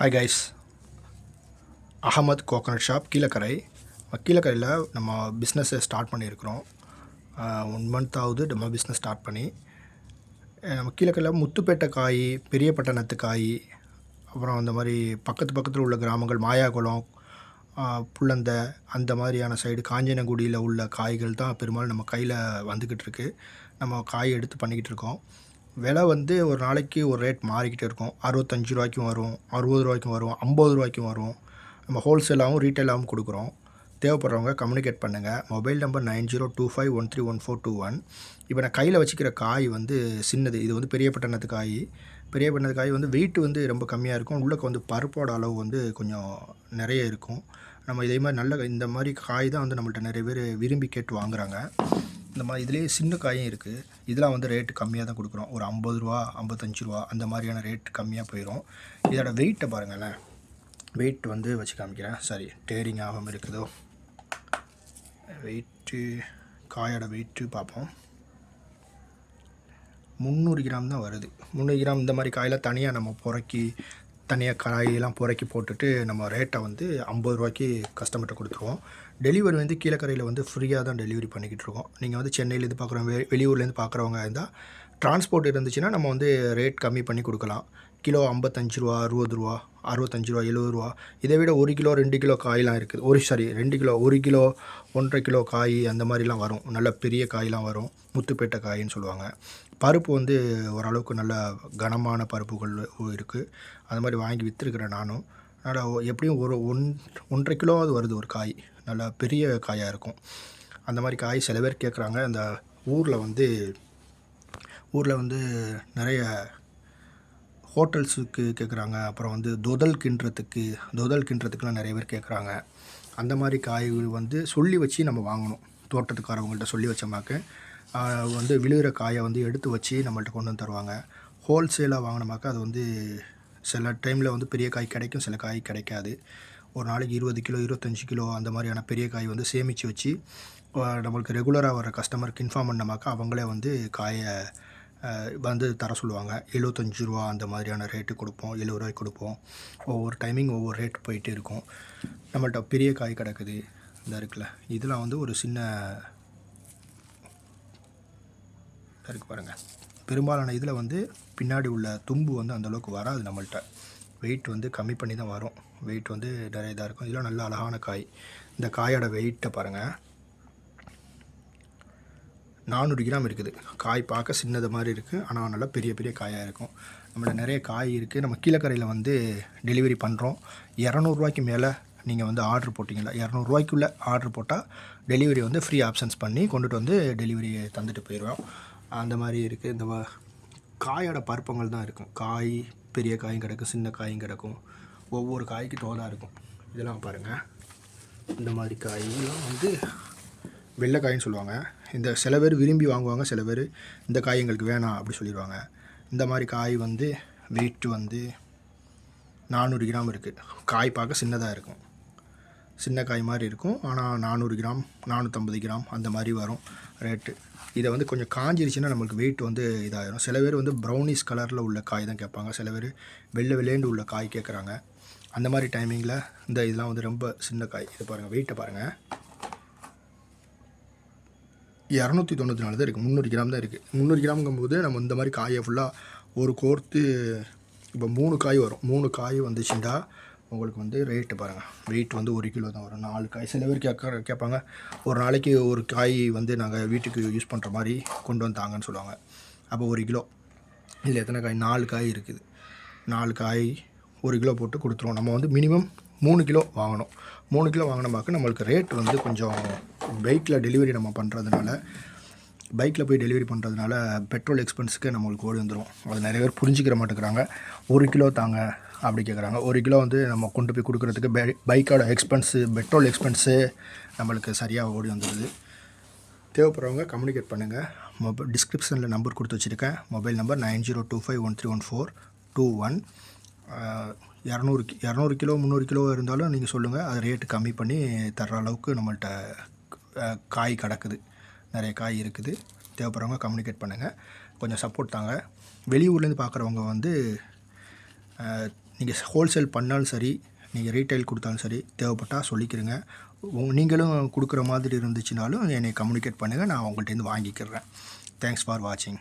Hi guys, Ahmed coconut shop Keelakarai. கீழக்கரையில் நம்ம பிஸ்னஸை ஸ்டார்ட் பண்ணியிருக்கிறோம். 1 month ஆகுது நம்ம பிஸ்னஸ் ஸ்டார்ட் பண்ணி. நம்ம கீழக்கரையில் முத்துப்பேட்டை காய், பெரிய பட்டணத்து காய், அப்புறம் அந்த மாதிரி பக்கத்தில் உள்ள கிராமங்கள் மாயாகுளம், புள்ளந்த அந்த மாதிரியான சைடு காஞ்சனகுடியில் உள்ள காய்கள் தான் பெரும்பாலும் நம்ம கையில் வந்துக்கிட்டு இருக்கு. நம்ம காய் எடுத்து பண்ணிக்கிட்டு இருக்கோம். விலை வந்து ஒரு நாளைக்கு ஒரு ரேட் மாறிக்கிட்டே இருக்கும். 65 ரூபாய்க்கும் வரும், 60 ரூபாய்க்கும் வரும், 50 ரூபாய்க்கும் வரும். நம்ம ஹோல்சேலாகவும் ரீட்டைலாகவும் கொடுக்குறோம். தேவைப்படுறவங்க கம்யூனிகேட் பண்ணுங்கள். Mobile number 9025131421. இப்போ நான் கையில் வச்சுக்கிற காய் வந்து சின்னது. இது வந்து பெரிய பட்டணத்து காய். பெரிய பட்டணத்து காய் வந்து வெயிட் வந்து ரொம்ப கம்மியாக இருக்கும். உள்ளே வந்து பருப்போட அளவு வந்து கொஞ்சம் நிறைய இருக்கும். நம்ம இதே மாதிரி நல்ல இந்த மாதிரி காய் தான் வந்து நம்மள்ட்ட நிறைய பேர் விரும்பி கேட்டு வாங்குகிறாங்க. இந்த மாதிரி இதுலேயே சின்ன காயும் இருக்குது. இதெல்லாம் வந்து ரேட்டு கம்மியாக தான் கொடுக்குறோம். ஒரு 50 ரூபா, 55 ரூபா அந்த மாதிரியான ரேட் கம்மியாக போயிடும். இதோட வெயிட்டை பாருங்களேன். வெயிட் வந்து வச்சு காமிக்கிறேன். சரி, டேரிங் ஆகாமல் இருக்குதோ. வெயிட்டு, காயோட வெயிட்டு பார்ப்போம். 300 கிராம் தான் வருது. 300 கிராம். இந்த மாதிரி காயெல்லாம் தனியாக நம்ம தனியாக காயெல்லாம் புறக்கி போட்டுட்டு நம்ம ரேட்டை வந்து 50 ரூபாய்க்கு கஸ்டமர்கிட்ட கொடுத்துருவோம். டெலிவரி வந்து கீழக்கரையில் வந்து ஃப்ரீயாக தான் டெலிவரி பண்ணிக்கிட்டு இருக்கோம். நீங்கள் வந்து சென்னையிலேருந்து பார்க்குறவங்க, வெளியூர்லேருந்து பார்க்குறவங்க இருந்தால் டிரான்ஸ்போர்ட் இருந்துச்சுன்னா நம்ம வந்து ரேட் கம்மி பண்ணி கொடுக்கலாம். கிலோ 55 ரூபா, 60 ரூபா, 65 ரூபா, 70 ரூபா. இதை விட 1 கிலோ 2 கிலோ காயெலாம் இருக்குது. 2 கிலோ, 1 கிலோ 1.5 கிலோ காய் அந்த மாதிரிலாம் வரும். நல்ல பெரிய காயெலாம் வரும். முத்துப்பேட்டை காயின்னு சொல்லுவாங்க. பருப்பு வந்து ஓரளவுக்கு நல்ல கனமான பருப்புகள் இருக்குது. அது மாதிரி வாங்கி விற்றுருக்குறேன் நானும். அதனால் எப்படியும் 1.5 கிலோவாவது வருது ஒரு காய். நல்லா பெரிய காயாக இருக்கும். அந்த மாதிரி காய் சில பேர் கேட்குறாங்க. அந்த ஊரில் வந்து நிறைய ஹோட்டல்ஸுக்கு கேட்குறாங்க. அப்புறம் வந்து தொதல் கிண்டுறதுக்குலாம் நிறைய பேர் கேட்குறாங்க. அந்த மாதிரி காய்கள் வந்து சொல்லி வச்சு நம்ம வாங்கணும். தோட்டத்துக்காரவங்கள்ட்ட சொல்லி வச்சோமாக்க வந்து விழுகிற காயை வந்து எடுத்து வச்சு நம்மள்ட்ட கொண்டு வந்து தருவாங்க. ஹோல்சேலாக வாங்கினோமாக்கா அது வந்து சில டைமில் வந்து பெரிய காய் கிடைக்கும், சில காய் கிடைக்காது. ஒரு நாளைக்கு 20 கிலோ 25 கிலோ அந்த மாதிரியான பெரிய காய் வந்து சேமித்து வச்சு நம்மளுக்கு ரெகுலராக வர கஸ்டமருக்கு இன்ஃபார்ம் பண்ணோமாக்கா அவங்களே வந்து காயை வந்து தர சொல்லுவாங்க. 75 ரூபா அந்த மாதிரியான ரேட்டு கொடுப்போம், 70 ரூபாய்க்கு கொடுப்போம். ஒவ்வொரு டைமிங் ஒவ்வொரு ரேட் போயிட்டே இருக்கும். நம்மள்ட்ட பெரிய காய் கிடக்குது. இந்த இருக்குல்ல, இதெல்லாம் வந்து ஒரு சின்ன இருக்குது பாருங்கள். பெரும்பாலான இதில் வந்து பின்னாடி உள்ள தும்பு வந்து அந்தளவுக்கு வராது. நம்மள்ட்ட வெயிட் வந்து கம்மி பண்ணி தான் வரும். வெயிட் வந்து நிறைய இதாக இருக்கும். இதெல்லாம் நல்ல அழகான காய். இந்த காயோட வெயிட்டை பாருங்கள். 400 கிராம் இருக்குது. காய் பார்க்க சின்னது மாதிரி இருக்குது, ஆனால் நல்லா பெரிய பெரிய காயாக இருக்கும். நம்மள்ட்ட நிறைய காய் இருக்குது. நம்ம கீழக்கரையில் வந்து டெலிவரி பண்ணுறோம். 200 ரூபாய்க்கு மேலே நீங்கள் வந்து ஆர்டர் போட்டிங்களா, 200 ரூபாய்க்குள்ளே ஆர்டர் போட்டால் டெலிவரி வந்து ஃப்ரீ ஆப்ஷன்ஸ் பண்ணி கொண்டுட்டு வந்து டெலிவரி தந்துட்டு போயிடுவோம். அந்த மாதிரி இருக்குது. இந்த காயோட பருப்பங்கள் தான் இருக்கும். காய் பெரிய காயும் கிடக்கும், சின்ன காயும் கிடக்கும். ஒவ்வொரு காய்க்கு தோதாக இருக்கும். இதெல்லாம் பாருங்கள். இந்த மாதிரி காயெல்லாம் வந்து வெள்ளைக்காயின்னு சொல்லுவாங்க. இந்த சில பேர் விரும்பி வாங்குவாங்க, சில பேர் இந்த காய் எங்களுக்கு வேணாம் அப்படி சொல்லிடுவாங்க. இந்த மாதிரி காய் வந்து வெயிட்டு வந்து 400 கிராம் இருக்குது. காய் பார்க்க சின்னதாக இருக்கும், சின்ன காய் மாதிரி இருக்கும். ஆனால் 400 கிராம் 450 கிராம் அந்த மாதிரி வரும் ரேட்டு. இதை வந்து கொஞ்சம் காஞ்சிருச்சுன்னா நம்மளுக்கு வெயிட் வந்து இதாகிடும். சில பேர் வந்து ப்ரௌனிஷ் கலரில் உள்ள காய் தான் கேட்பாங்க, சில பேர் வெள்ளேண்டு உள்ள காய் கேட்குறாங்க. அந்த மாதிரி டைமிங்கில் இதெல்லாம் வந்து ரொம்ப சின்ன காய். இது பாருங்கள், வெயிட்டை பாருங்கள். 294 தான் இருக்குது. 300 கிராம் தான் இருக்குது. 300 கிராம்ங்கும்போது நம்ம இந்த மாதிரி காயை ஃபுல்லாக ஒரு கோர்த்து இப்போ 3 காய் வரும். 3 காய் வந்துச்சுண்டா உங்களுக்கு வந்து ரேட்டு பாருங்கள். வெயிட் வந்து 1 கிலோ தான் வரும். 4 காய். சில பேர் கேட்பாங்க, ஒரு நாளைக்கு ஒரு காய் வந்து நாங்கள் வீட்டுக்கு யூஸ் பண்ணுற மாதிரி கொண்டு வந்தாங்கன்னு சொல்லுவாங்க. அப்போ 1 கிலோ இல்லை, எத்தனை காய்? 4 காய் இருக்குது. 4 காய் 1 கிலோ போட்டு கொடுத்துருவோம். நம்ம வந்து மினிமம் 3 கிலோ வாங்கணும். 3 கிலோ வாங்கினோமாக்க நம்மளுக்கு ரேட் வந்து கொஞ்சம் பைக்கில் டெலிவரி நம்ம பண்ணுறதுனால, பைக்கில் போய் டெலிவரி பண்ணுறதுனால பெட்ரோல் எக்ஸ்பென்ஸுக்கு நம்மளுக்கு ஓடி வந்துடும். அது நிறைய பேர் புரிஞ்சிக்கிற மாட்டேங்கிறாங்க. 1 கிலோ தாங்க அப்படி கேட்குறாங்க. 1 கிலோ வந்து நம்ம கொண்டு போய் கொடுக்குறதுக்கு பைக்கோட எக்ஸ்பென்ஸு, பெட்ரோல் எக்ஸ்பென்ஸு நம்மளுக்கு சரியாக ஓடி வந்துடுது. தேவைப்படுறவங்க கம்யூனிகேட் பண்ணுங்கள். டிஸ்கிரிப்ஷனில் நம்பர் கொடுத்து வச்சுருக்கேன். Mobile number 9025131421. 200 கிலோ 300 கிலோ இருந்தாலும் நீங்கள் சொல்லுங்கள். அது ரேட்டு கம்மி பண்ணி தர்ற அளவுக்கு நம்மள்ட்ட காய் கிடக்குது. நிறைய காய் இருக்குது. தேவைப்படுறவங்க கம்யூனிகேட் பண்ணுங்கள். கொஞ்சம் சப்போர்ட் தாங்க. வெளியூர்லேருந்து பார்க்குறவங்க வந்து நீங்கள் ஹோல்சேல் பண்ணாலும் சரி, நீங்கள் ரீட்டைல் கொடுத்தாலும் சரி, தேவைப்பட்டால் சொல்லிக்கிறேங்க. நீங்களும் கொடுக்குற மாதிரி இருந்துச்சுனாலும் என்னை கம்யூனிகேட் பண்ணுங்கள். நான் உங்கள்கிட்டேருந்து வாங்கிக்கிறேன். தேங்க்ஸ் ஃபார் வாட்சிங்.